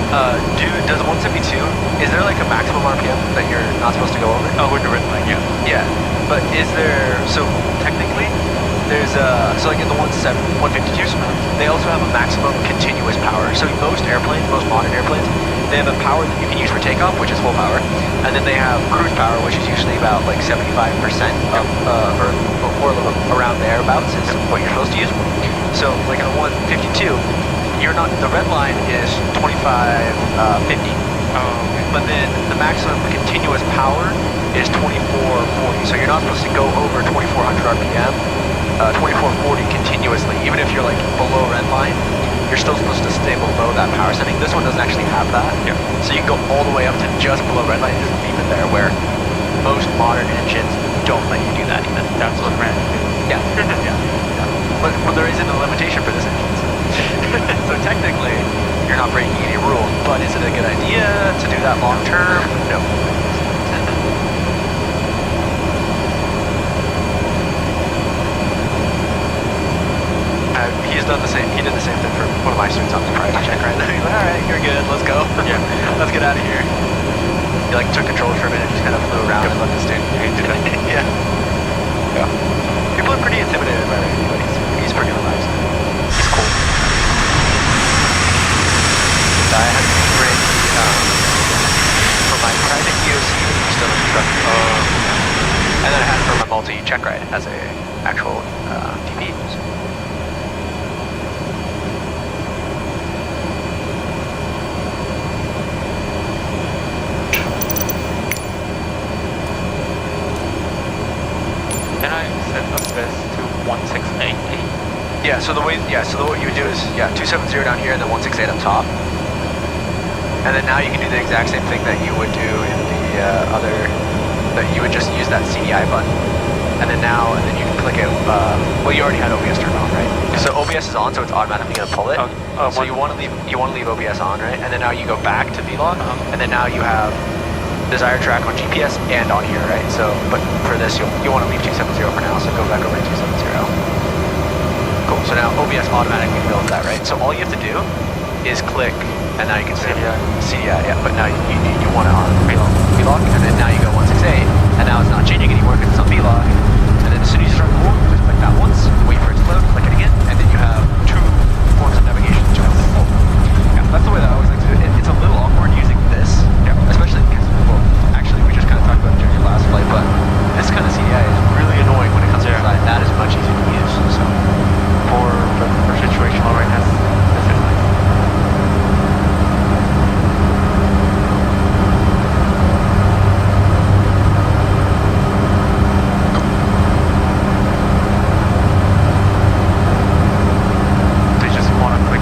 Does 172, is there like a maximum RPM that you're not supposed to go over? Oh, with the red line, yeah. Yeah, but is there, so technically, there's so like in the 152s, they also have a maximum continuous power. So most airplanes, most modern airplanes, they have a power that you can use for takeoff, which is full power, and then they have cruise power, which is usually about like 75% of, or around thereabouts is what you're supposed to use. So like in a 152, you're not, the red line is 2550. Oh, okay. But then the maximum continuous power is 2440. So you're not supposed to go over 2400 RPM, 2440 continuously. Even if you're like below red line, you're still supposed to stay below that power setting. This one doesn't actually have that. Yeah. So you can go all the way up to just below red line and just leave it there, where most modern engines don't let you do that even. That's what ran. Yeah. Yeah. But there isn't a limitation for this engine. So technically, you're not breaking any rules, but is it a good idea to do that long term? No. He's done the same. He did the same thing for one of my students on the private check right now. He's like, all right, you're good. Let's go. Yeah. Let's get out of here. He like took control for a minute, just kind of flew around and let the student. Yeah. Yeah. People are pretty intimidated by Randy, but he's pretty relaxed. He's cool. I had to bring for my private EOC when he was still instructor. And then I had it for my multi-check ride as a actual DP. So. Can I set up this to 1688? Yeah, so what you would do is 270 down here and then 168 up top. And then now you can do the exact same thing that you would do in the other, that you would just use that CDI button. And then you can click it, well you already had OBS turned on, right? So OBS is on, so it's automatically gonna pull it. So you wanna leave OBS on, right? And then now you go back to VLOG, and then now you have desired track on GPS and on here, right? So, but for this, you want to leave 270 for now, so go back over to 270. Cool, so now OBS automatically builds that, right? So all you have to do is click, and now you can see CDI, yeah, but now you want it on VLOG, and then now you go 168, and now it's not changing anymore because it's on VLOG, and then as soon as you start the move, just click that once, wait for it to load, click it again, and then you have two forms of navigation to choose. Yeah, that's the way that I always like to do it. It's a little awkward using this, especially because, well, actually we just kind of talked about it during your last flight, but this kind of CDI is really annoying when it comes to your side. That is much easier to use, so. For situational awareness, this is nice. So you just want to click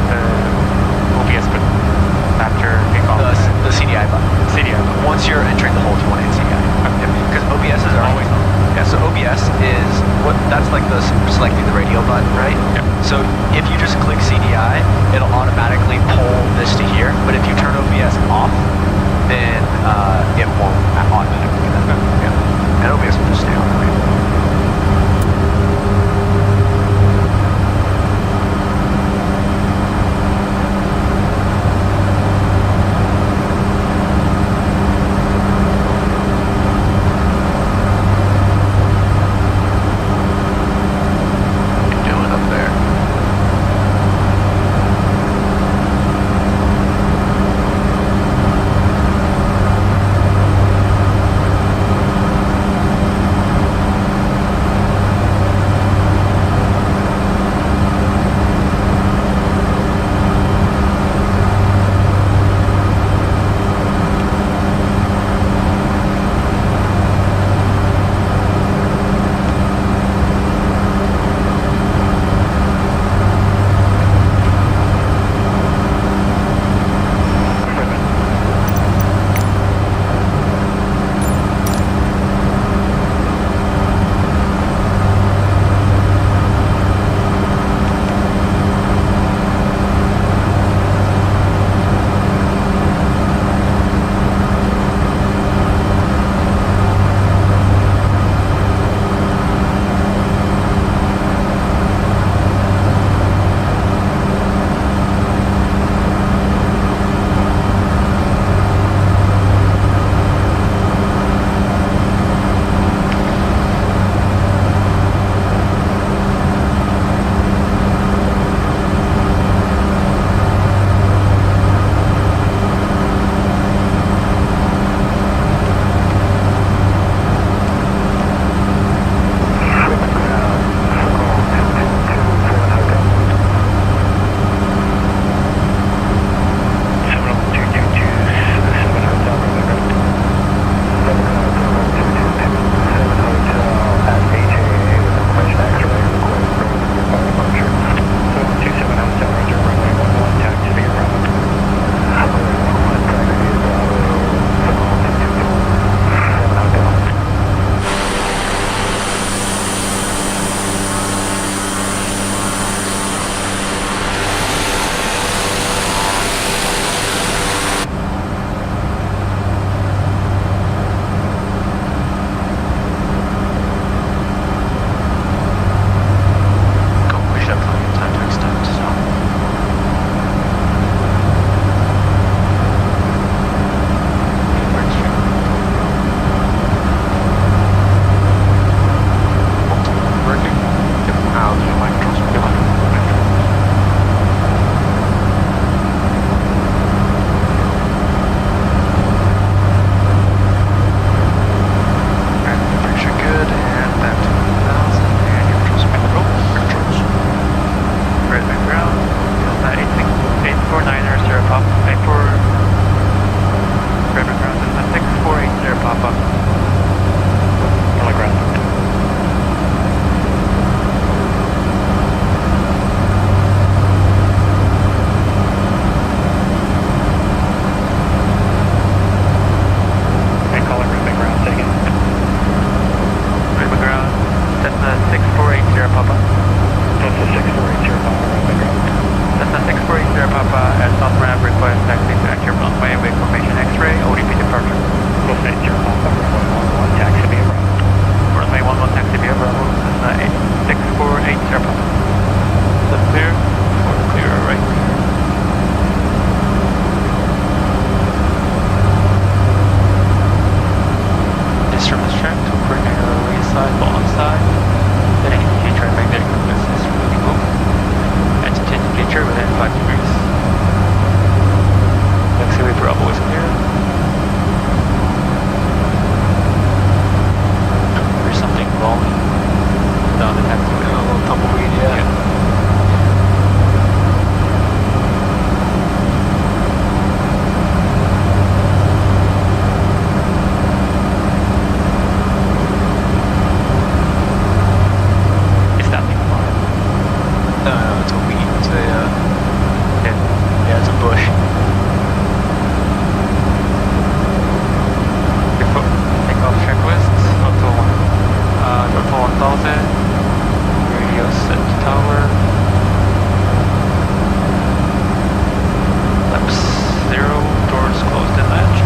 Top ramp request taxi to accurate runway with formation X-ray, ODP departure. We'll say Air Papa, runway 11, taxi via Bravo. Runway 11 taxi via Bravo, Cessna 648 Air Papa. Left clear, forward clear, right clear. Instruments checked, primarily side, bottom side. Heading indicator and magnetic compass is really low. Entity indicator within 5 degrees. Taxiway Bravo is clear. There's something rolling down the taxiway. A little tumbleweed, yeah. Is that thing flying? No, it's a weed. It's a, Yeah. yeah, it's a bush. Before takeoff checklist, total 1000, radio set to tower, laps 0, doors closed and latched.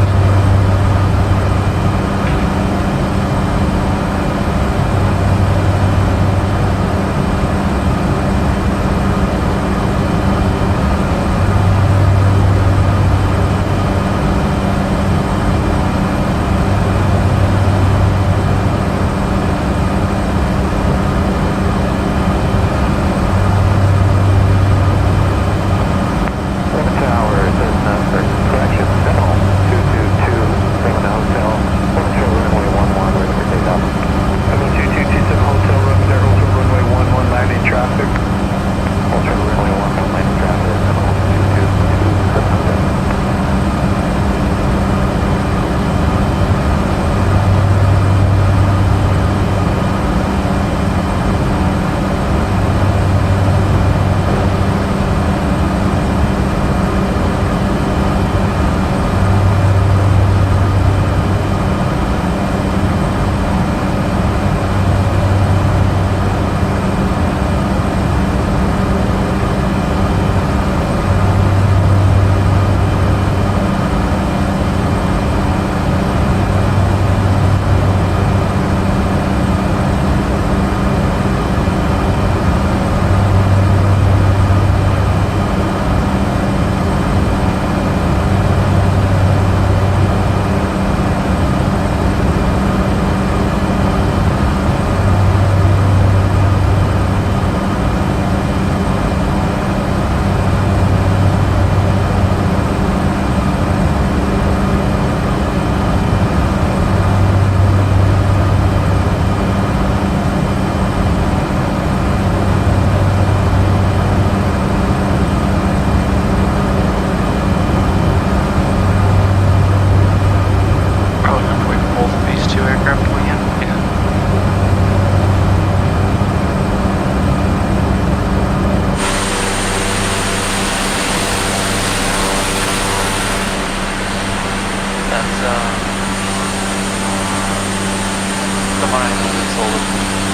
Someone I know that's older.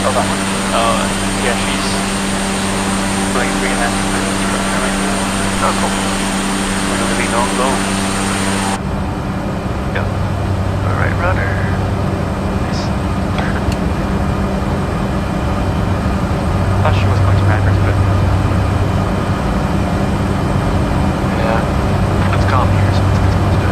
Oh, that one? Yeah, she's doing 3.5 minutes right now. Oh, cool. We're gonna be on low. Yep. Alright, runner. Nice. Thought she was going to Madras, but Yeah. It's calm here, so it's supposed to.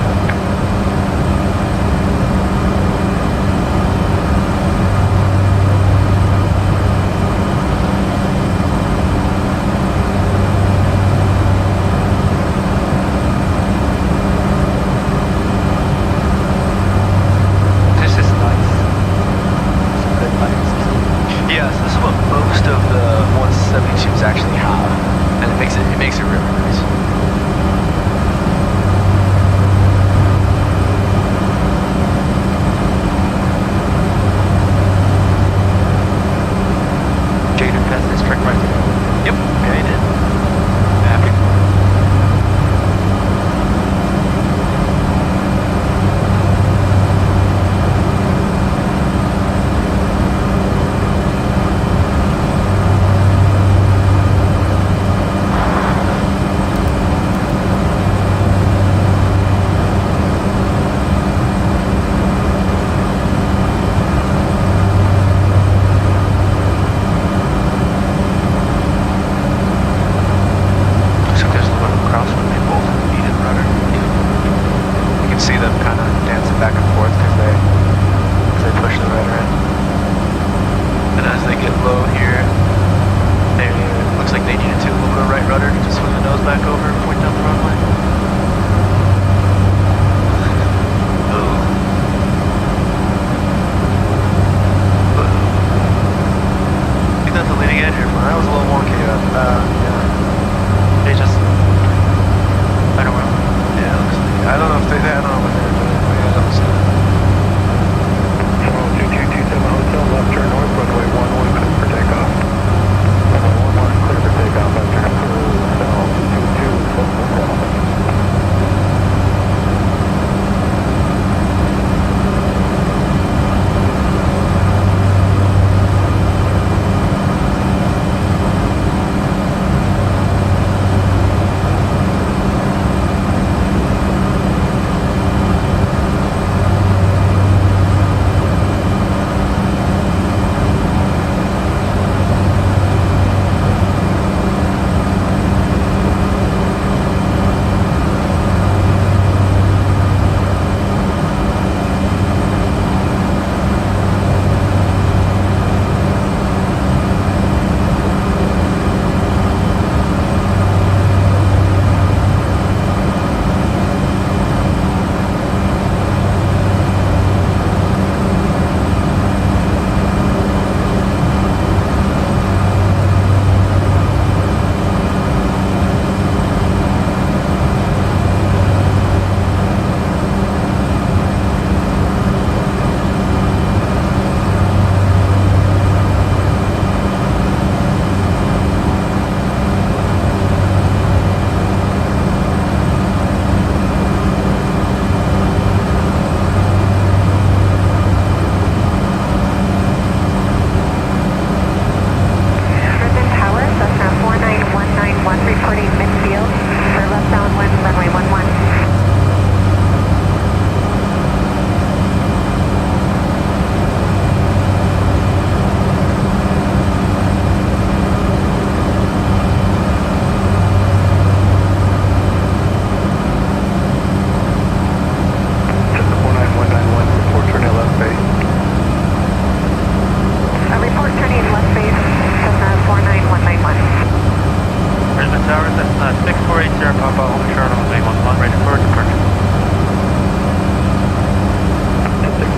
Papa, only turn on lane 11, ready for departure.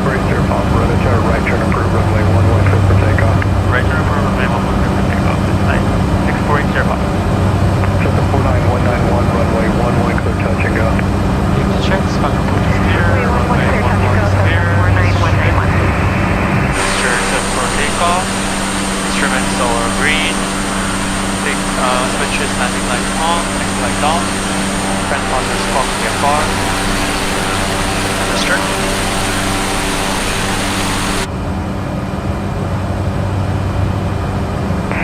640 Papa, radar, right turn approved, runway 11, clear for takeoff. Right turn for runway 11, clear for takeoff. Nice. 648 Papa. Delta 49191, runway 11, clear touch and go. Unit checks, final report is clear. Runway 11 clear, touch and go, clear. 49191. Mixture set for takeoff. Instruments all are green. Switches landing light on, exit light off. Transponders clocking FR. Mr.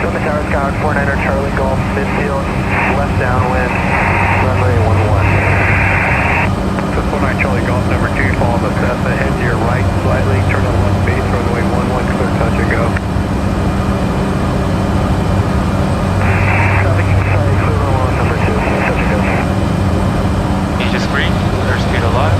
Summit Tower Skyhawk 49er Charlie Golf, midfield, left downwind, runway 11. So 49 Charlie Golf, number 2, follow the Cessna, head to your right slightly, turn on left base, runway 11, clear touch and go. Traffic inside, clear on number 2, touch and go. Aegis green, airspeed alive.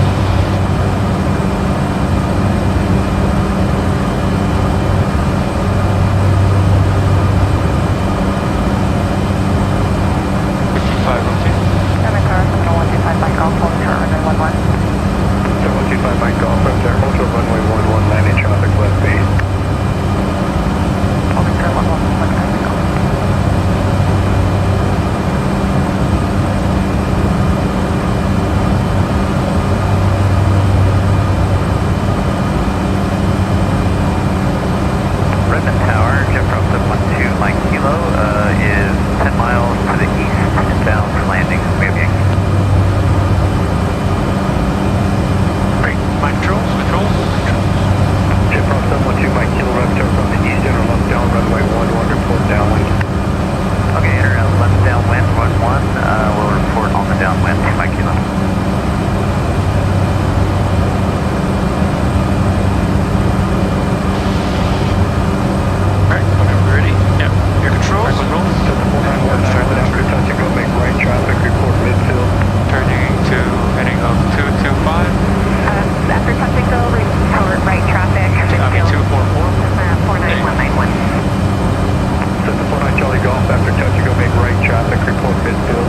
So 125 Mike Golf, from there, also runway 11, landing traffic left base. Redmond Tower, jet from 712 Mike Kilo, is 10 miles to the east and down for landing. We have Yankee. Great. Mind controls? Controls? Jet from 712 Mike Kilo, left turn from the east, enter left down, runway 11, report downwind. Okay, enter left downwind, run 1. We'll report on the downwind to Mike Kilo. Alright, whenever we're ready. Yep. Your controls? Delta 491, down, clear touch and go, make right traffic, report midfield. Turning to heading up 225. After touch and go, report right traffic. 244. 49191. Delta 49 Charlie Golf, after touch and go, make right traffic, report midfield.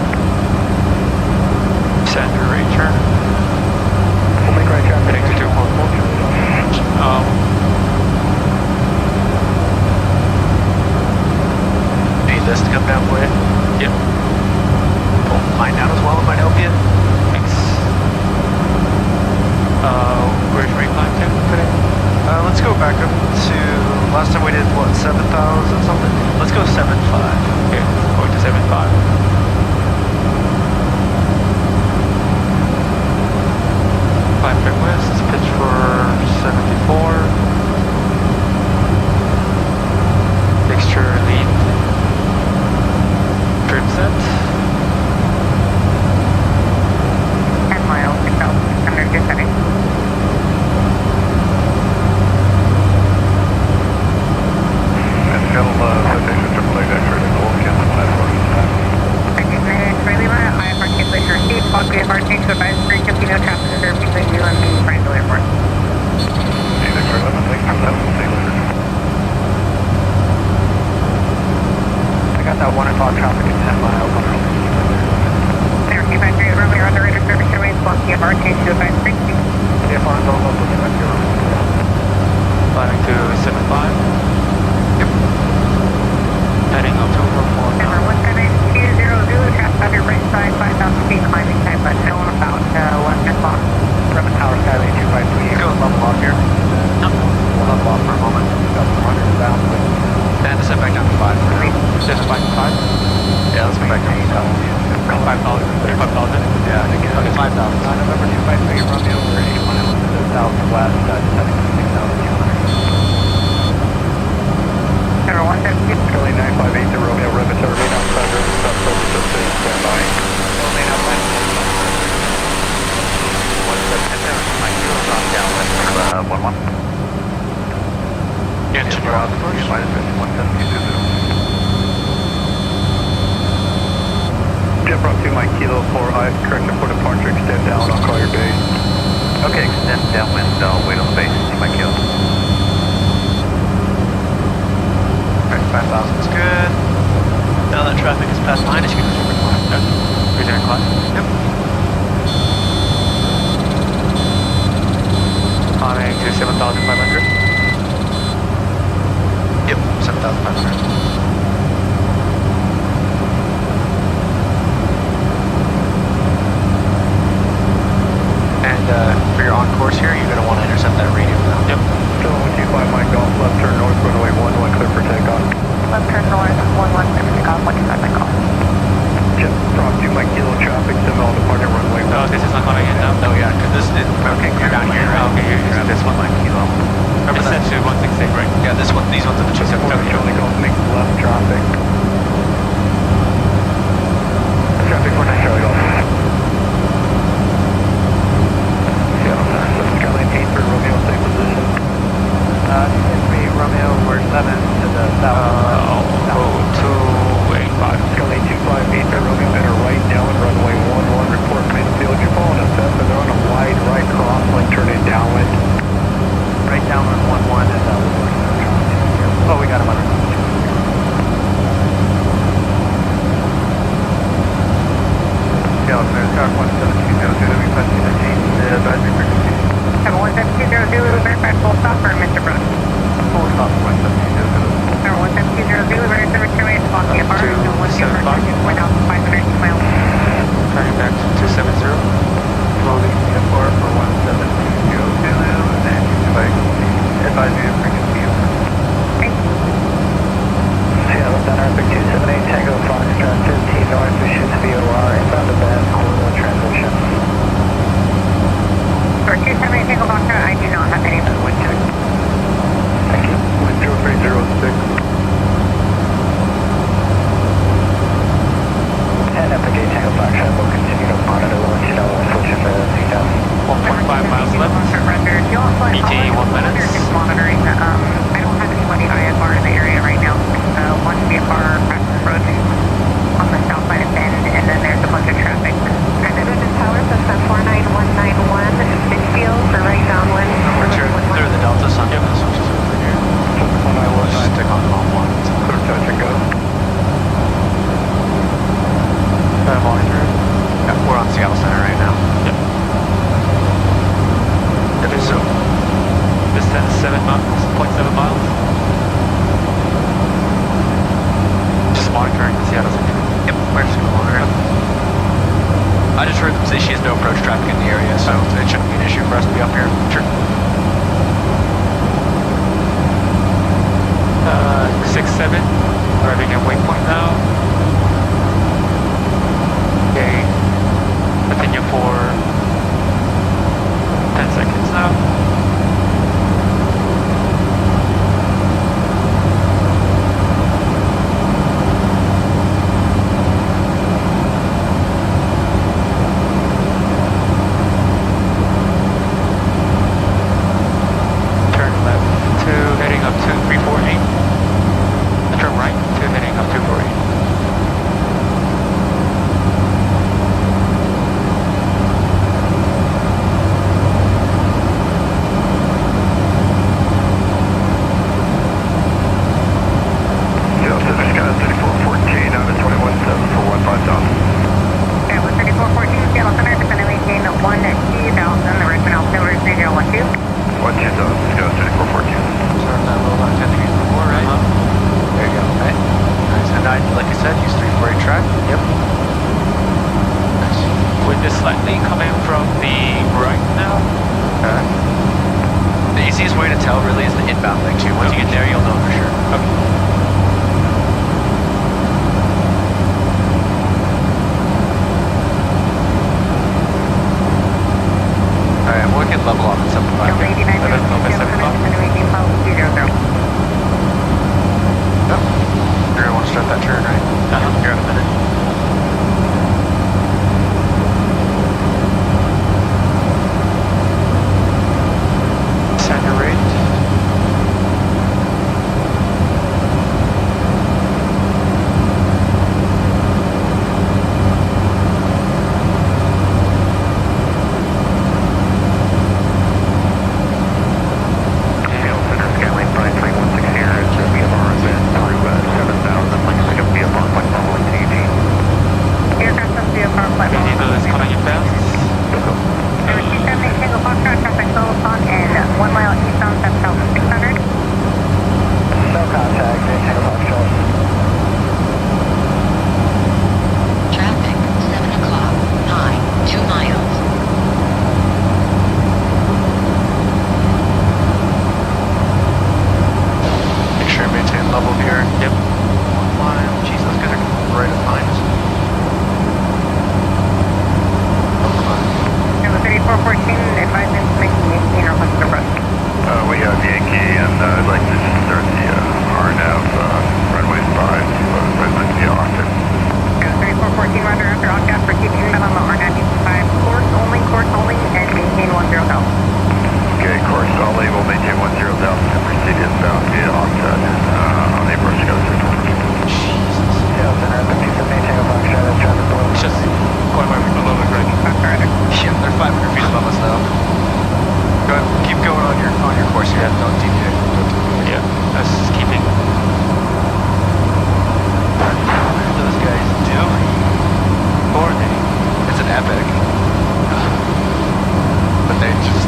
Center right turn. We'll make right traffic. Heading to 244. Need this to come down for you? Yep. Pull mine down as well, it might help you. Thanks. Where's recline to today? Let's go back up to, last time we did what, 7,000 something? Let's go 7.5. Okay, going to 75. Climb track west, pitch for 74. Fixture lead. Trim set. 10 miles, 6,600 setting. And Shuttle, citation AAA X-ray to Wolf Cancel, Israeli Lima, IFR cancellation received. Fox VFR change to advise frequency, no traffic observed between you and the Brindle Airport. X-ray 11, thanks for that, we'll see you later. I got that 1 o'clock traffic at 10 miles on our Clear, 253, runway underrated service airways, Fox VFR change to advise frequency. VFR is all up with the Climbing to 75. Yep. Heading up to 449. Number 178-200, traffic on your right side, 5,000 feet, climbing time, but still on about 1 o'clock. Redmond Tower Skylane 253, go level off here. No. We'll level off for a moment. Got some hundreds down. And to set back down to 5 for now. Set it back to 5. Yeah, let's go back down to 5. $5. $5,000. Yeah, I think okay, 5,000. November 253, Romeo, over 8 miles to the southwest, setting 6,200. Number 172. Skylane 958 to Romeo, Redmond Tower, remain outside, Redmond South, Silver, just stand by. Remain outside. 177, Mike Kilo, drop down west for 11. Engine route push. Minus 172. Jet from 2 Mike Kilo 4, I have correction for departure, extend down, I'll call your base. Okay, extend downwind, I'll wait on the base, see Mike Kilo. Alright, 5,000 is good. Now that traffic is past mine, it's going to be reclined. Resuming climb. Yep. Climbing to 7,500. Yep, 7,500. And for your on course here, you're going to want to intercept that radius now. Yep. So 125 Mike Golf, left turn north, runway 11, clear for takeoff. Left turn north, 11, clear for takeoff, 125 Mike Golf. Jet prop 2 Mike Kilo traffic, signal departing runway 1. Oh, this is not coming in now. No, yeah, because this is, okay, you're down here, right? Okay, you're using this one. Mike Kilo. Remember It's that? set to 168, right? Yeah, this one, these ones are the 270. Charlie Golf, make left traffic. Traffic 49 Charlie Golf. Seattle Center, 7 Skyline 8 for Romeo, same position. 3 Romeo, we're 7 to the south. 285. Skyline 258 for Romeo, enter right down runway 11, report midfield. You're following a Cessna, they're on a wide right crosswind, turning downwind. Right down on 11 is oh, we got him under. Seattle Center, Shark 17200, requesting a change in the advisory frequency. 71700, verify full stop for Mr. Brooks. Full stop 17200. 71700, very service terminated, on the FR, 275. 4,502 miles. Turning back to 270. Slowly FR for 17200, and then advisory frequency. Seattle Center, Big 278, Tango Foxtrot 15 north, we should be OR, inbound to bed, quarter transition. For 278 Tango Foxtrot, I do not have any wind check. Thank you. Wind 0306. And at the gate Tango Foxtrot, we'll continue to monitor, we'll let you know when we're switching to CDOT. 1.5 miles left. ET 1 minute. Just monitoring. I don't have anybody IFR in the area right now. One VFR passenger approaching on the south side of Bend, and then there's a bunch of traffic. And then it's Tower, suspect 49191, Midfield for right downwind. Richard, through the Delta Sun, Yep. which is over here. We'll just stick on all one. Clear touch and go. Monitor. Yeah, we're on Seattle Center right now. Yep. Yep, so Distance 7.7 miles. Just monitoring Seattle Center. yep, we're just going to monitor it. I just heard them say she has no approach traffic in the area, so it shouldn't be an issue for us to be up here. Sure. 67. Arriving at waypoint now. Okay. Continue for 10 seconds now. Turn left to heading up to 348. Turn right to heading up to 248. Seattle Center, Skyline 3414, out of 217 for 15000. Okay, 13414, Seattle Center, descending maintain 1T,000, the Richmond altimeter is 3012. 12000, Skyline 3414. Start that little about 10 degrees before, right? There you go, right? Nice. And I, like I said, use 348 track. Yep. Nice. Wind is slightly coming from the right now. Okay. The easiest way to tell really is the inbound thing too. Once you get there, you'll know for sure. Okay. Alright, we can level off at 75. Delta 89, Seven, Seattle okay, Center, 75. descending maintain 200. Yep. You're gonna want to start that turn, right? You're at a minute. Center rate. Seattle Center, Skyline 5316 here, it's VFR event through 7000, like pick up VFR, like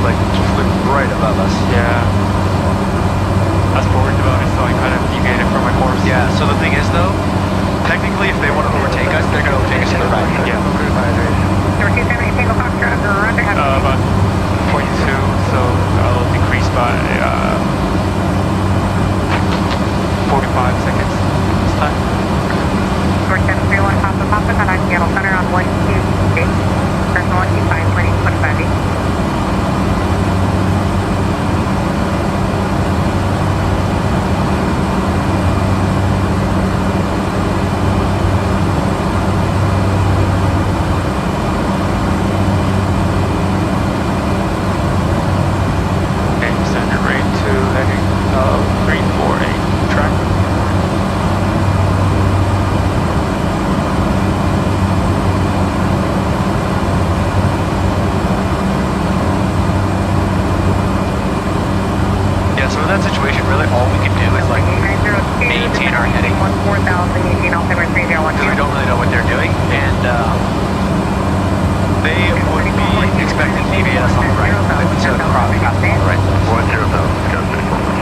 like flew right above us. Yeah. I was worried about it, so I kind of deviated from my course. Yeah, so the thing is though, technically if they want to overtake us, they're going to overtake us to the right. Yeah. Number 270, Tango Foxtrot, roger, About 0.2, so I'll decrease by 45 seconds this time. Number 731, Papa Papa, contact Seattle Center on 126, personal 125, planning 25 feet. Okay, standard rate to heading 348 track. Yeah, so in that situation, really all we can do is like maintain our heading. 4000, 18 Altimeter 301. Because we don't really know what they're doing, and they would be expecting to deviate us on the right. They would sort of cross path on the right. 10,000, Justin Forward.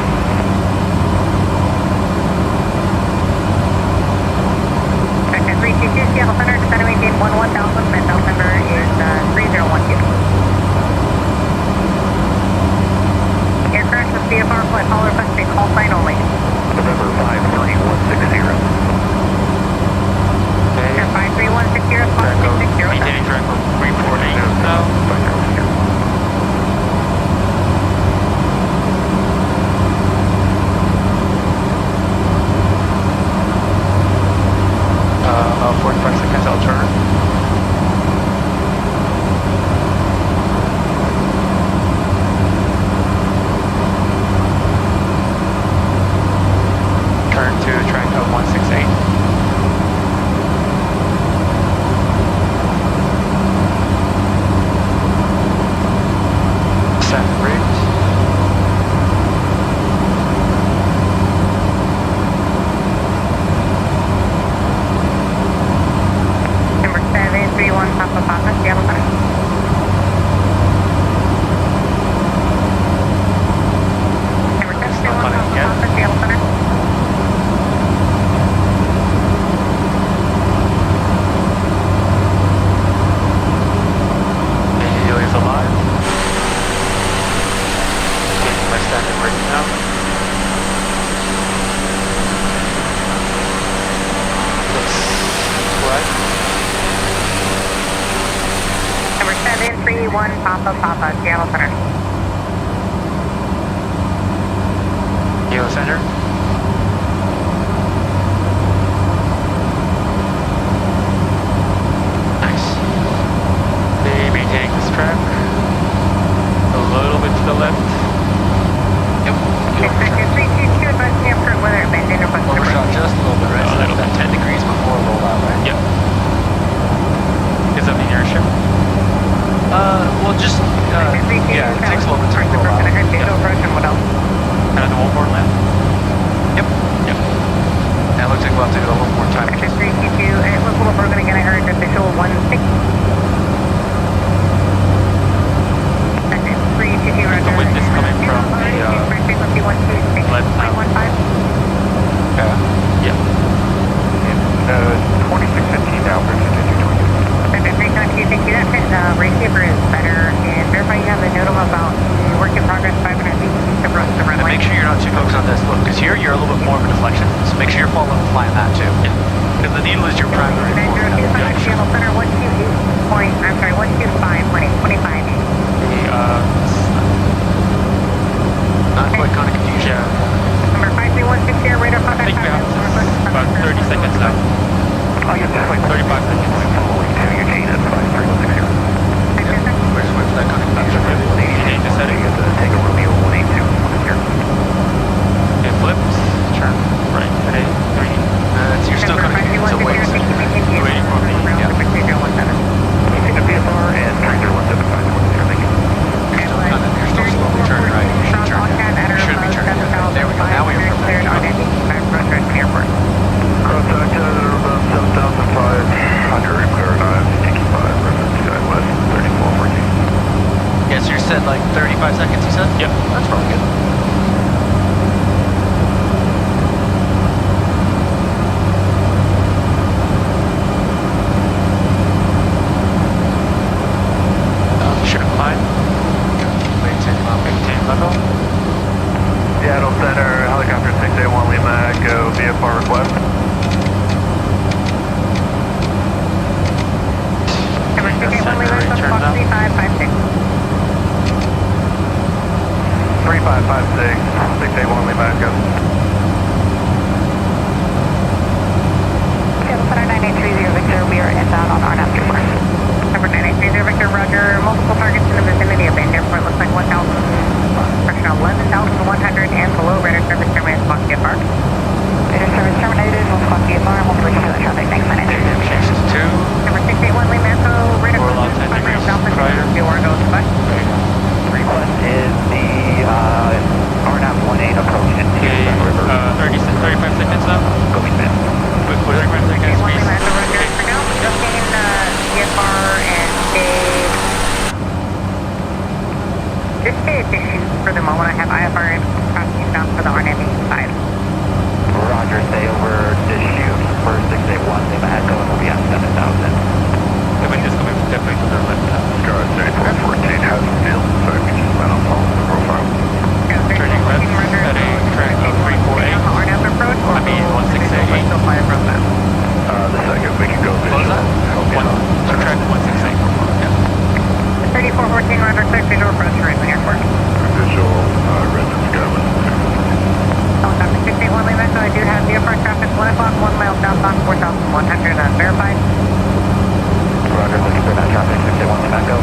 Section 322, Seattle Center, descend to maintain 11,000, and belt number is 3012. Aircraft with CFR flight hauler requesting call sign only. November 53160. Okay. Air 53160, spot Draco, 660. maintaining Draco 348 now. About 45 seconds, I'll turn. Turn to track 168. Set bridge. Number 731, Papa Papa, Seattle Center. Number 731, funny Papa again. Papa, Seattle Center. Radio is alive. Getting my standard bridge now. Looks right. Number 731, Papa Papa, Seattle Center. Kilo center. Nice. They maintaining this track. A little bit to the left. Yep. Section 322, advise me for weather, abandoned or bus Overshot just a little bit, right? A So little about bit. 10 degrees before rollout, right? Yep. Is that the inertia? Well, just, yeah, it takes a little bit to roll out. Kind of the wallboard left? Yep. Yep. And it looks like we'll have to do a little more time. Section 322, it looks like we're going to get a herd official 16. Section 322, roger. The wind is coming from the, frequency 126.15. left now. Yeah. Yep. 2615 now, bridge continue 20. Section 322, thank you. That fit, receiver is better, and verify you have the NOTAM about the work in progress 500 feet east of the And runway. make sure you're not too focused on this. Look, because here you're a little bit more of a deflection, so make sure you're flying that too. Yeah. Because the needle is your primary form of 902, navigation. Seattle Center 128 point, I'm sorry, 125 point 25. The, Not quite kind of confusion. yeah. Number 53160, radar I contact. think we have about 30 seconds now. Oh, yeah, definitely. 35 seconds. Following to Eugene at 53160. Where's that kind of confusion? Change the setting. Tango Romeo 182 here. Okay, flips. Turn right. Today. 3. You're still kind of getting to wait. Waiting for me. Maintain the PFR and like 35 seconds, you said? Yep. That's probably good. Should have climbed. Maintain level. Seattle Center, helicopter 681 Lima, go VFR request. Number 681 Lima, Turn Fox up. 3556. 3556, 681 Lima, go. Seattle Center 9830 Victor, we are inbound on RNAV 24. Number 9830 Victor, roger. Multiple targets in the vicinity of Bend Airport. Looks like 11,100 and below. Radar service terminated, Fox VFR. Radar service terminated, Fox VFR. We'll push the traffic. Thanks, manage. Change to 2. Number 681 Lima Echo, radar Or allow service 10 degrees southwest prior. VFR, go to bus. Request is the RNAV 18 approach into Okay, 35 seconds now. going mid. With 35 seconds, 681 we Lima Echo, roger. okay. For now, maintain VFR and just stay at the shoot for the moment. I have IFR crossing down for the RNAV 5. Roger, stay over to shoot for 681 Lima Echo and we'll be at 7,000. The wind is coming definitely to the left. Scar 3414 has still, so we just went on the profile. Turning left at a track of 348. RNAV approach or I mean, 1688. The second, we can go visual. Close that? So track 168. Yeah. 3414, roger, clear visual approach to Raven Airport. Visual, Redmond Skyline. Helicopter 681 Lima Echo, I do have VFR traffic 1 o'clock, 1 mile southbound, 4,100 unverified. Roger, looking for that traffic 681 Lima Echo.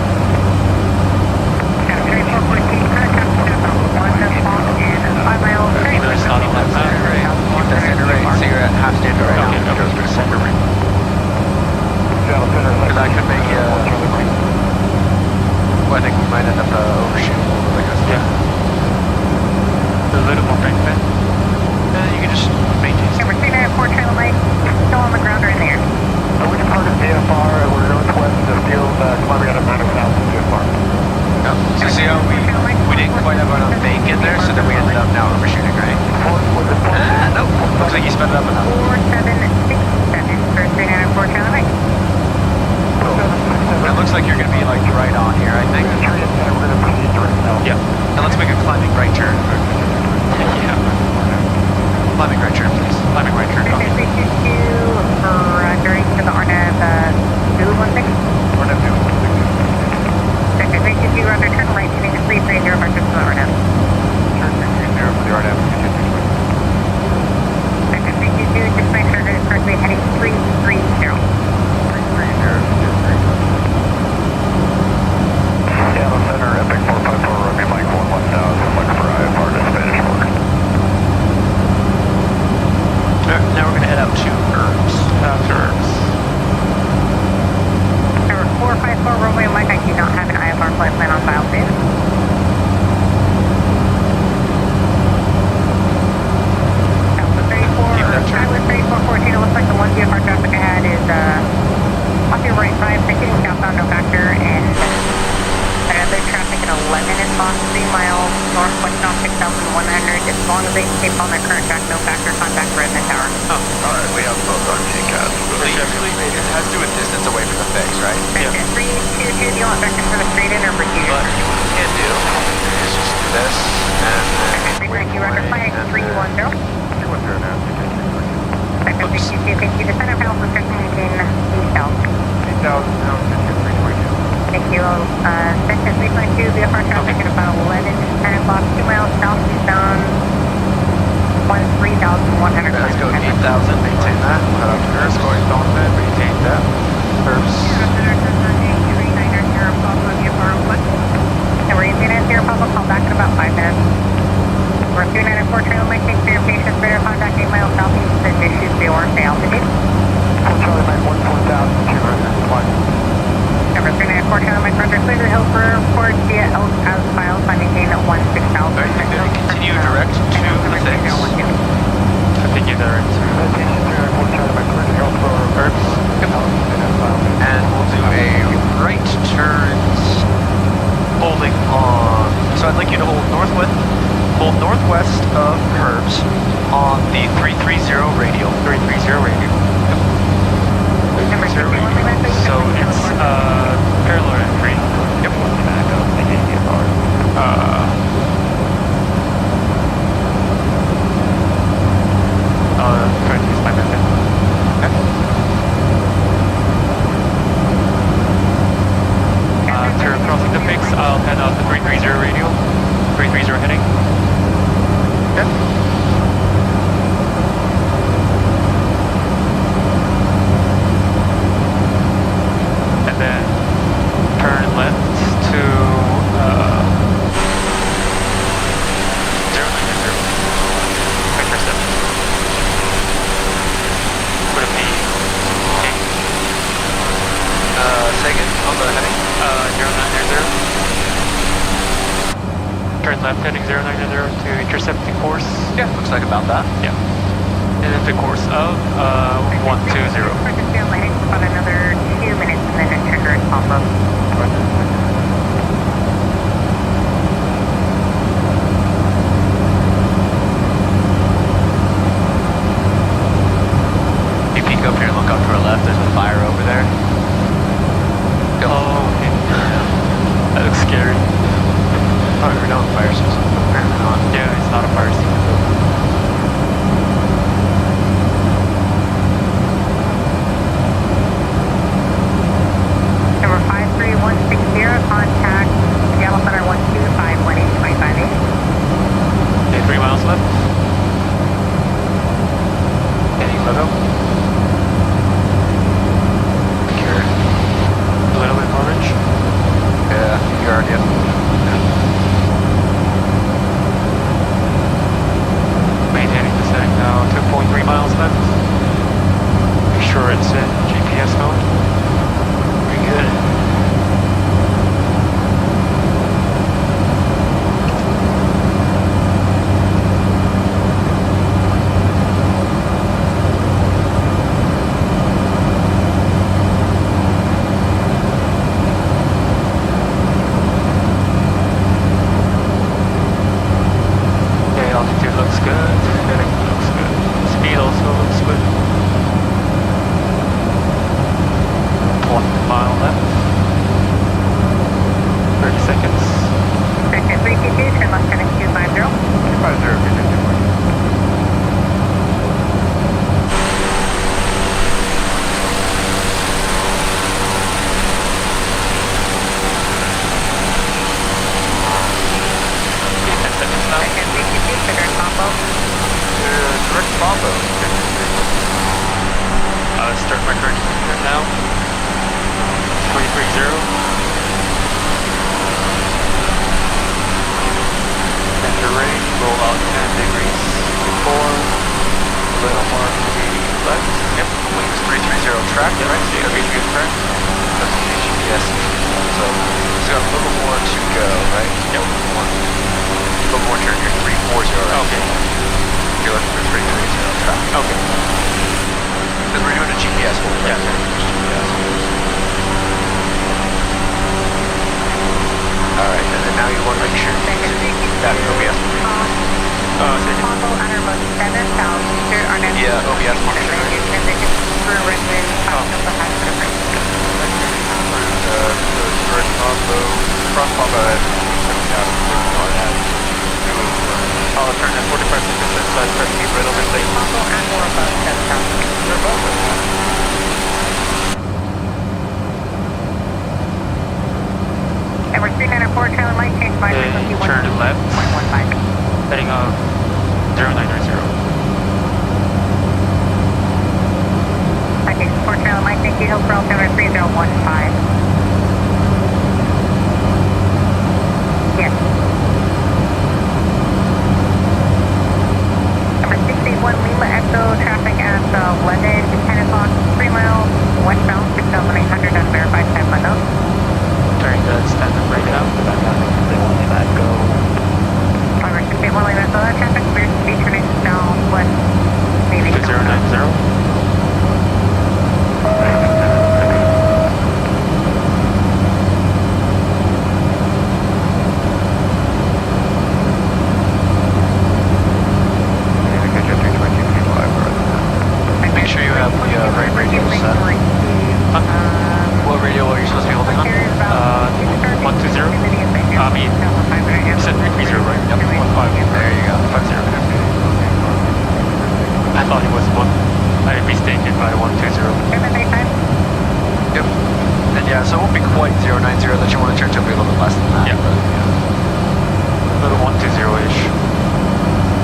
Got 3414, traffic southbound, 1 o'clock and 5 miles. Keep the slot on left side. Keep that center right, so you're at half standard right Okay, now. okay. Center right. Seattle Center, Because that could make you, well, I think we might end up overshooting a little bit because of Yeah. that. A little more bank bend. You can just maintain. Number 394, trailer light, still on the ground or in the air. we departed VFR, we're northwest of the field, climbing out of 9,000 VFR. No. So see how we didn't quite have enough bank in there, so then we ended up now overshooting, right? Nope. Looks like you sped it up enough. 4767 for 394, trailer light. It looks like you're going to be like right on here, I think. Yeah. And let's make a climbing right turn. Yeah. Climbing right turn, please. Climbing right turn. Okay. 322, roger, to the RNAV 216. Sector 322, roger, turn right, heading to 330, vector to the RNAV. Sector 322, just make sure that it's correctly heading 330. Seattle Center, Epic 454, Romeo Mike 11000, looking for IFR to Spanish Fork. Now we're going to head out to Herbs. Number 454, Romeo Mike, I do not have an IFR flight plan on file, please. Alpha 34, Skyler 3414, it looks like the one VFR traffic I had is off your right side, proceeding southbound, no factor, and another traffic at 11 inbound, 3 miles northwest on 6,100. As long as they keep on their current track, no factor, contact Redmond Tower. Alright, we have both on GCAS. So usually it has to do with distance away from the fix, right? Vector 322, do you want vector for the straight in or for you? But what we can do is just do this and then wait Vector 322, roger, flight and 310. Sector Oops. 322, thank you. Descender panels will start to maintain eastbound. 8,000 now, Sector 322. Thank you. Sector 322, VFR traffic at about 11, 10 o'clock, 2 miles southeastbound, 3,100. let's go 8,000, maintain that. We'll head out to Herbs, going Donovan, maintain that. Herbs. And we're using it here, Papa, call back in about 5 minutes. We're 394 trail, might take for your patients, radar contact 8 miles southeast, and issues the or stay altitude. Charlie Mike 14,200, Number 394 trail, Mike Roger, clear the hill for report via Elk as files, by maintain 16,000. Are you going to continue direct to the fix? Continue direct to Herbs. And we'll do a right turn holding on northwest of Herbs on the 330 radial. 330 radio. Number 61 Lima, So it's parallel entry. Yep. Back up, I need to get hard. Try to use my method. After crossing the fix, I'll head out the 330 radial. 330 heading. Okay. And then turn left to 090. Intercept. Would it be okay? Say again on the heading. 090. Turn left heading 090 to intercept the course. Yeah, looks like about that. Yeah. And then the course of 120. Purchase landing for about another 2 minutes and then it triggers pop up. If you peek up here and look up to our left, there's a fire over there. Go. Oh, okay. That looks scary. Oh, we're down fire system. Apparently not. Yeah, it's not a fire scene. Number 53160, contact Yellow Thunder 1251825 Okay, 3 miles left. Any logo? Secure. A little bit orange. Yeah, you already have. Maintaining the setting now. 2.3 miles left. Make sure it's in GPS mode. Very good. Okay, altitude looks good. Heading looks good. Speed also looks good. 1 mile left. 30 seconds. Section 322, turn left heading 250. 250, Okay, 10 seconds now. Section 322, trigger combo. Direct combo. Start my current computer now. 330. Enter range, roll out 10 degrees before. Little more to the left. Yep. Wings 330 track, Yep. right? So you have HQ track. That's the GPS. So it's got a little more to go, right? Yep. A little more turn your 340. Right? Okay. You're looking for 330 track. Okay. Because we're doing a GPS hold. Right? Yeah. GPS. Alright, and then now you want to make sure Section 322, that OBS. combo outermost 7,000 Arnett. Yeah, OBS function, right? Transition through resident, the hazard of Direct combo, cross combo at 7,000. I'll turn at 45 seconds inside, press keep right over late. combo and more above 7,000. They're both like that. Number 394, trailer light, change by frequency Turn left, 1.15. heading of 0990. Okay, support trailer light, thank you, Hillsborough, number 3015. Yes. Number 681 Lima Echo, traffic at London, 10 o'clock, 3 miles, westbound, 6,800, unverified time unknown. Turning the standard right now. They want me back, go. Number 681 Lima Echo, traffic, clear to be turning southwest, maybe. 2090. mean, you said 330, right? Yep. 15. There you go. 50. I thought it was one. I mistaken by 120. Yep. And yeah, so it won't be quite 090 that you want to turn to, it'll be a little bit less than that. Yeah. But, Little 120-ish.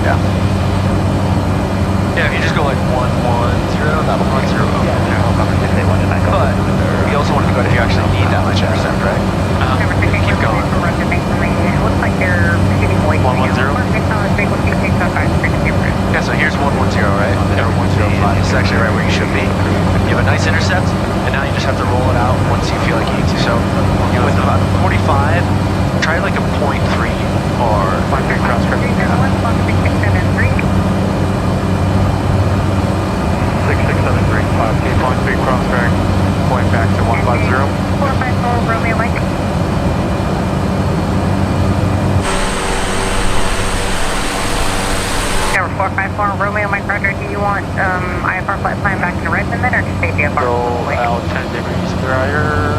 yeah. Yeah, if you just go like 110, that'll run 0. But you also want to go if you actually need that much intercept, right? Keep going. It looks like they're hitting way 110? Yeah, so here's 110, right? Yeah, 105. This is actually right where you should be. You have a nice intercept, and now you just have to roll it out once you feel like you need to. So with about 45, try like a 0.3 or 5 cross traffic. 6673. 8.3 cross track, going back to 150. 454 Romeo Mike. Tower 454 Romeo Mike Roger, do you want IFR flight plan back to Redmond then, or just stay VFR? Roll out 10 degrees prior.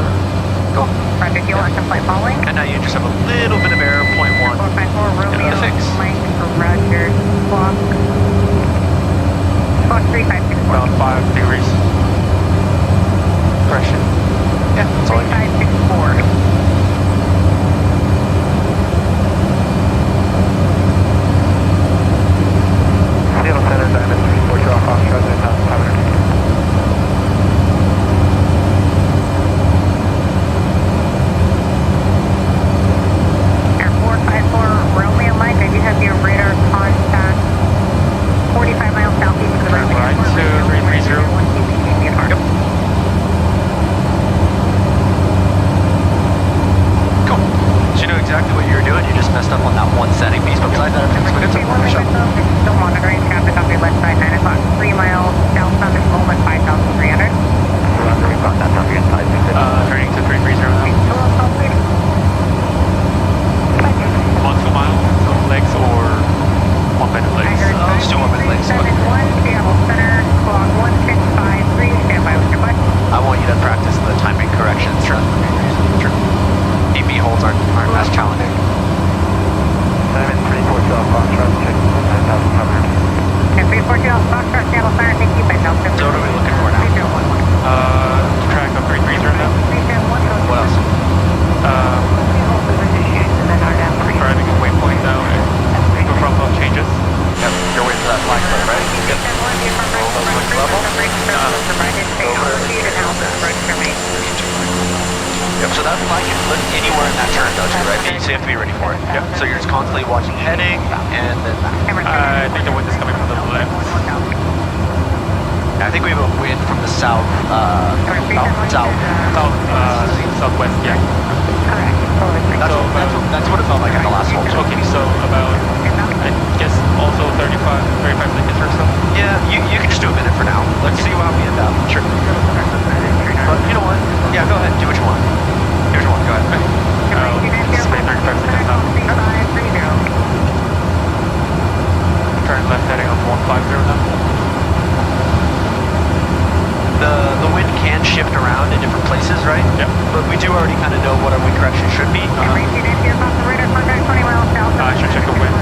go. Roger, do you want some flight following? And now you just have a little bit of error, 0.1. 454 Romeo fix. Mike Roger, clock 3564. About 5 degrees. Pressure. Yeah, that's all you need. 3564. Seattle Center, Diamond 34, show off Foxtrot, 9,500. Air 454 Romeo Mike, I do have your radar contact 45 miles southeast of the road. Right, 2330. Yep. Cool. So you know exactly what you were doing, you just messed up on that one setting piece, but besides that, everything's good. It's a warm show. Still monitoring traffic off your left side, 9 o'clock, 3 miles southbound at the moment, 5,300. Turning to 330 now. Hello, call please. 1 2 miles of legs or 1 minute I legs? heard Let's do 1 minute legs. 71, Seattle Center, clock 1653, stand by with your button. I want you to practice the timing corrections. Sure. Sure. DB holds aren't as challenging. Diamond 34, show off Foxtrot, 9,500. And 342 Foxtrot, Seattle Center, thank you, by Delta. So what are we looking for now? 3011. Track of 330 now. 371, What else? Driving a waypoint now. No problem changes. Yep. You're waiting for that flag clip, right? Yep. Roll those wings level. Yep, so that flag can flip anywhere in that turn, don't you, right? So you have to be ready for it. Yep. So you're just constantly watching heading and then back. I think the wind is coming from the left. I think we have a wind from the south, south. Southwest, yeah. That's what it felt like at the last hole. Okay, so about, I guess, also 35 seconds or so. Yeah, you can just do a minute for now. Let's see how we end up. Sure. But you know what? Yeah, go ahead. Do what you want. Do what you want. Go ahead. Spend 35 seconds now. Turn left heading on 150 now. The wind can shift around in different places, right? Yep. But we do already kind of know what our wind correction should be. I should check the wind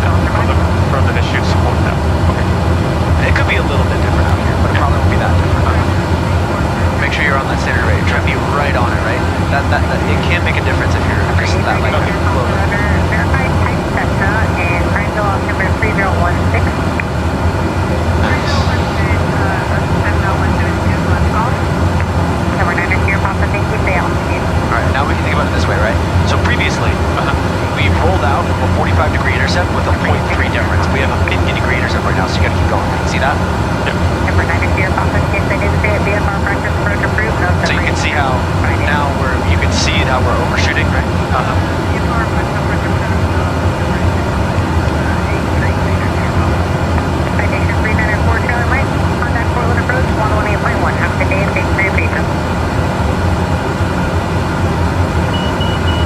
from the issue support now. Okay. It could be a little bit different out here, but it probably won't be that different. Make sure you're on that standard rate. Try to be right on it, right? That it can make a difference if you're just that like close. Verified type Cessna and Prineville, October 3016. Nice. Number 9 is here, Papa, thank you, stay altitude. All right, now we can think about it this way, right? So previously, we rolled out a 45-degree intercept with a 0.3 difference. We have a 50-degree intercept right now, so you got to keep going. See that? Number 9 is here, Papa, in case I didn't say it, VFR practice approach approved. No, So you can see how now you can see how we're overshooting, right? Citation 394 Charlie Mike, contact Portland approach 118.1. Have a good day and thanks for your patience.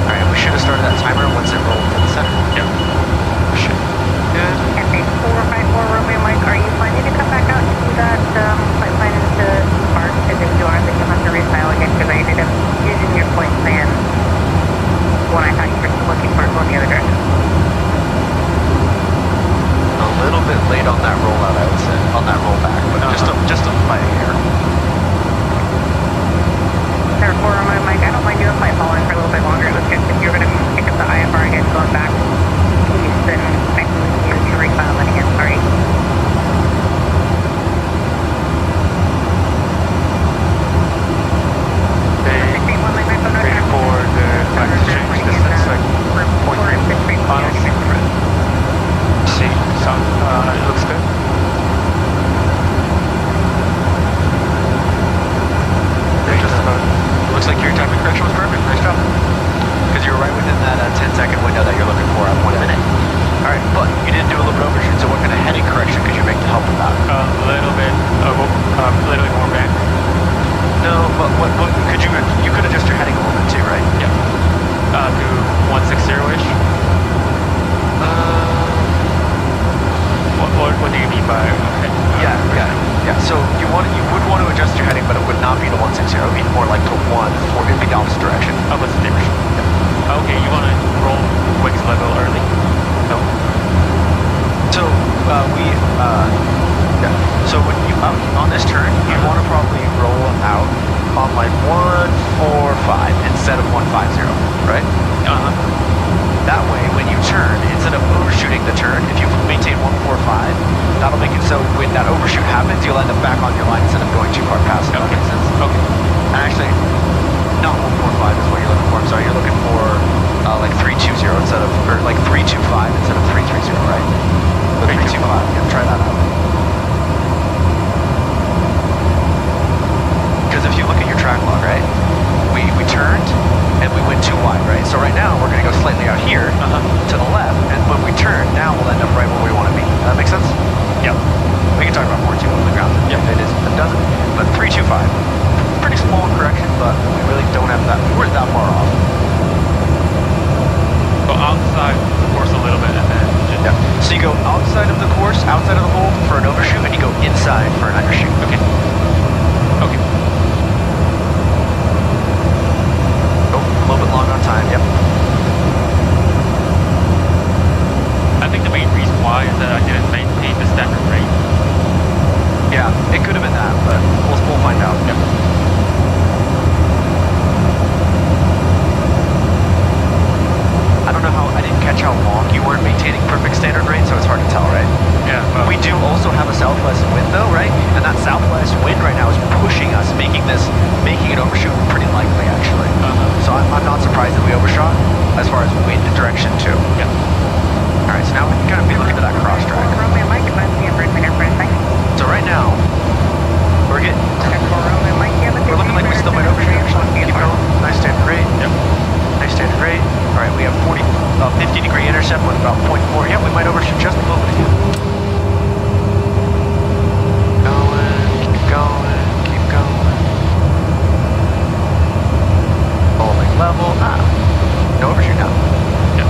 All right, we should have started that timer once it rolled to the center. Yep. Should. Good. FA 454 Romeo Mike, are you planning to come back out to do that flight plan into Park? Because if you are, then you'll have to refile again because I ended up using your flight plan currently out here Uh-huh. to the left, and when we turn, now we'll end up right where we want to be. That makes sense? Yep. We can talk about 4-2 on the ground Yep. if it is, if it doesn't. But 3-2-5, pretty small correction, but we really don't have that. We weren't that far off. Go outside the course a little bit and then just... Yeah. So you go outside of the course, outside of the hole for an overshoot, and you go inside for an undershoot. Okay. Okay. Oh, a little bit long on time. Yep. I think the main reason why is that I didn't maintain the standard rate. Yeah, it could have been that, but we'll find out. Yep. I don't know how, I didn't catch how long you weren't maintaining perfect standard rate, so it's hard to tell, right? Yeah. Well, We do also have a southwest wind though, right? And that southwest wind right now is pushing us, making it overshoot pretty likely actually. So I'm not surprised that we overshot as far as wind direction too. yeah. All right, so now we can kind of be looking at that cross track. Romeo Mike, let's see if we're there for a second. So right now, we're getting, Romeo Mike, yeah, but we're looking like we still might overshoot actually. Keep going, nice standard rate. Yep. Nice standard rate. All right, we have 50 degree intercept with about 0.4. Yeah, we might overshoot just a little bit again. Keep going, keep going. Holding level. No overshoot now. Yep.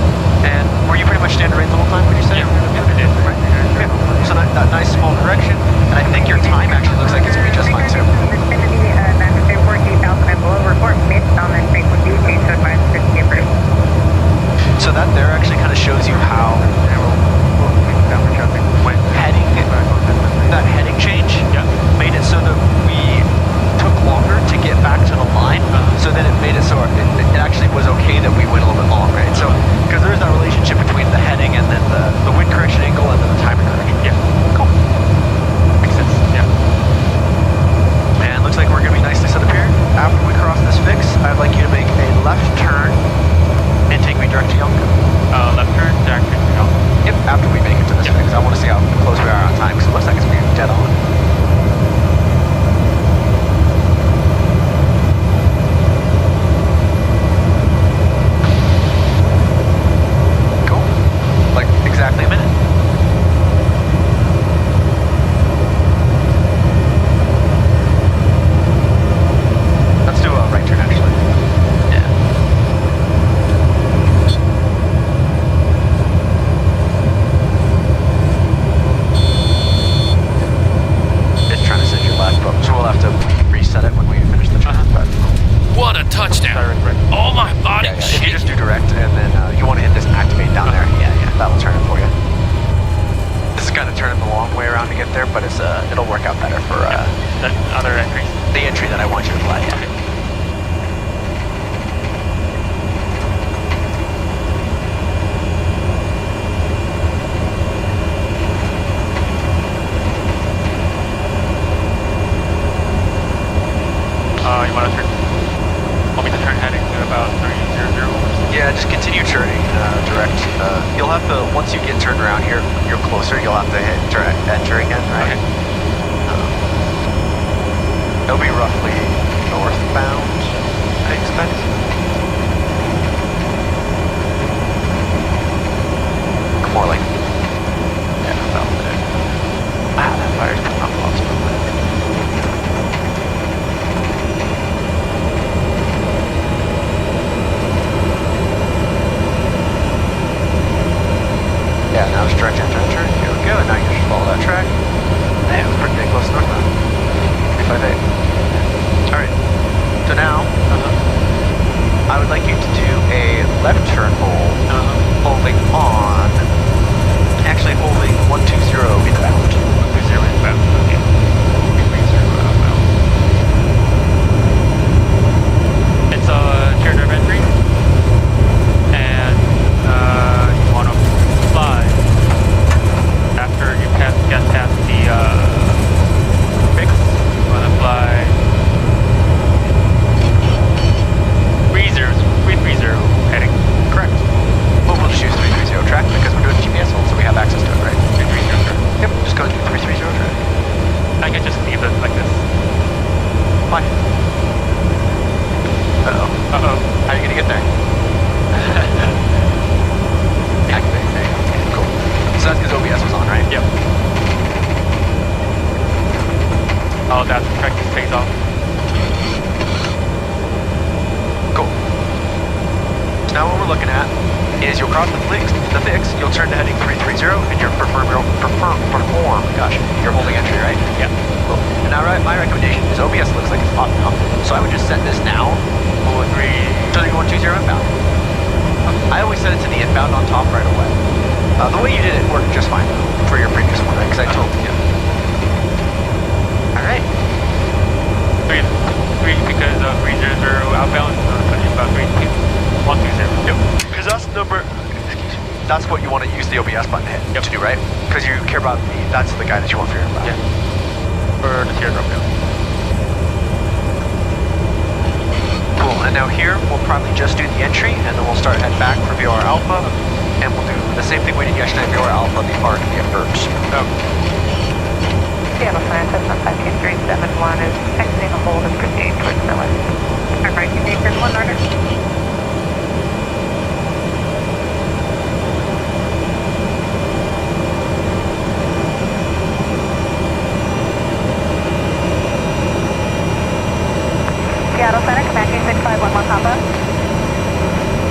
And were you pretty much standard rate the whole time, would you say? Yeah, I did. Right. Yeah. So that nice small correction, and I think your time actually looks like it's gonna be just fine too. Vicinity, 948,000 and below, report missed on this frequency, change to advise to skipper. So that there actually kind of shows you how when heading, that heading change Yeah. made it so that we took longer to get back to the line. So then it made it so it actually was okay that we went a little bit long, right? So because there is that relationship between the heading and then the wind correction angle and then the timing correction. Yeah. Cool. Makes sense. Yeah. And looks like we're gonna be nicely set up here. After we cross this fix, I'd like you to make a left turn and take me direct to Yonka. Left turn, direct turn, go. Yep, after we make it to this Yep. fix. I want to see how close we are on time because it looks like it's being dead on. Cool. Like exactly a minute. Let's do a right turn actually. Yeah. It's trying to set your left, but so we'll have to reset it when we finish the turn. But What a touchdown. Direct right. Oh my body. yeah, if you just do direct and then you want to hit this activate down there, yeah, that'll turn it for you. This is kind of turning the long way around to get there, but it's it'll work out better for The other entries. the entry that I want you to fly. Yeah. You want to turn? Want me to turn heading to about 300? Yeah, just continue turning direct. You'll have to once you get turned around here, you're closer. You'll have to hit enter again, right? Okay. It'll be roughly northbound, I expect. More like, yeah, about there. That fire's pulling off lots of movement. Yeah, now it's direct enter. Here we go, and now you just follow that track. Hey, it was pretty dang close northbound. 358. Alright, so now, I would like you to do a left turn hold, holding on, actually holding 120 inbound. 120 inbound. Okay. 330 outbound. It's a teardrop entry. And you want to fly after you get past the fix. You want to fly 30 heading. Correct. what we're looking at is you'll cross the fix, you'll turn to heading 330, and you're you're holding entry, right? Yeah. Cool. And now my recommendation is OBS looks like it's popping up, so I would just set this now. 3120 inbound. I always set it to the inbound on top right away. The way you did it worked just fine for your previous one, right? Because I told you. All right. 3 because 300 outbound, about 120. Yep. Because that's what you want to use the OBS button to hit to do, right? Because you care about that's the guy that you want for your inbound. Yeah. For the teardrop, yeah. Cool. And now here we'll probably just do the entry, and then we'll start heading back for VOR Alpha, and we'll do the same thing we did yesterday. VOR Alpha, the arc, the first. Seattle Center, 15371 is exiting the hold and proceeding towards the west. Alright, Jason, 1 order. Seattle Center, command 6511 Papa.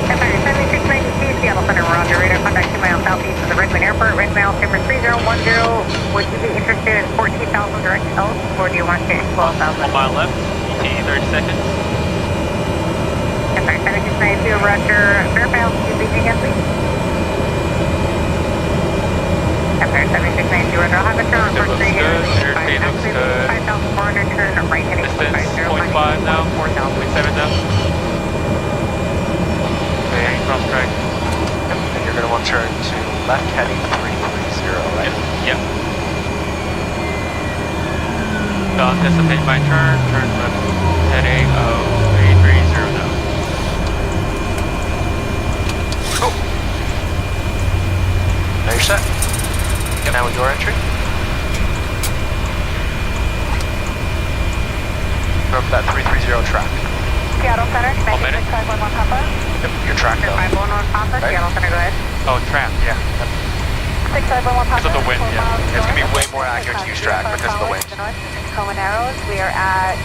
Empire 7692, Seattle Center, we're on your radar, contact 2 miles southeast of the Redmond Airport, red mail, timber 3010. Would you be interested in 14,000 direct south, or do you want to 12,000? 1 mile left, ET 30 seconds. Empire 7692, roger. Verify altitude leading again, please. Empire 7692, roger. I'll have a turn for 3 years. 5,400, turn right heading Distance 50. 0.5 now, 4,000. 0.7 now. Okay, cross track. And you're going to want to turn to left heading 330, right? Yep. So anticipate my turn left heading of 330 now. Cool. Now you're set. And now with your entry. From that 330 track. Seattle Center, One command minute. 6511 Papa. Yep, your track though. 511 Papa, Right. Seattle Center, go ahead. Oh, trap, yeah. 6511 Papa. Because of the wind, yeah. It's going to be way more accurate to use track because of the wind. Coleman Arrows, we are at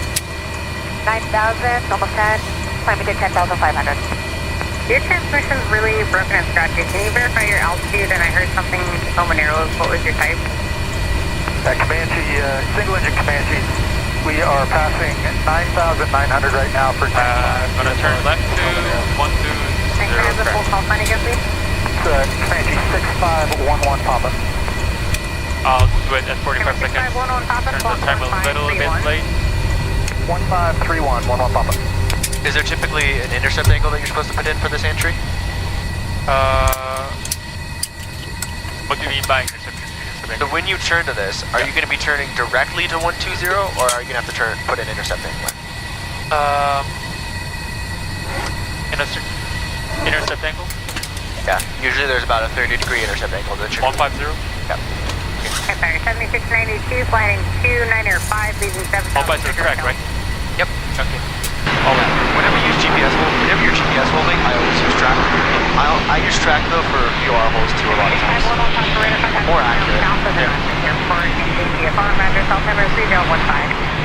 9,000, almost 10, climbing to 10,500. Your transmission's really broken and scratchy. Can you verify your altitude? And I heard something, Coleman Arrows, what was your type? Comanche, single engine Comanche. We are passing 9,900 right now for I'm gonna turn left to 120 And can I have the full track. call sign again, please? Comanche 6511 Papa. I'll do it at 45 seconds. 6511 Papa, Turn the time a little bit 1531. late. 1531 11 Papa. Is there typically an intercept angle that you're supposed to put in for this entry? What do you mean by interception? So when you turn to this, are you going to be turning directly to 120, or are you going to have to put an intercept angle? Intercept angle? Yeah, usually there's about a 30-degree intercept angle that you're 150? Yeah. Empire 7692, flying 295, leaving 7,000. 150 track, right? Yep. Okay. Whenever you use whenever you're GPS holding, I always use track. I use track though for VOR holds too a lot of times. More accurate. Airport, VFR, Master Cell Number 3015.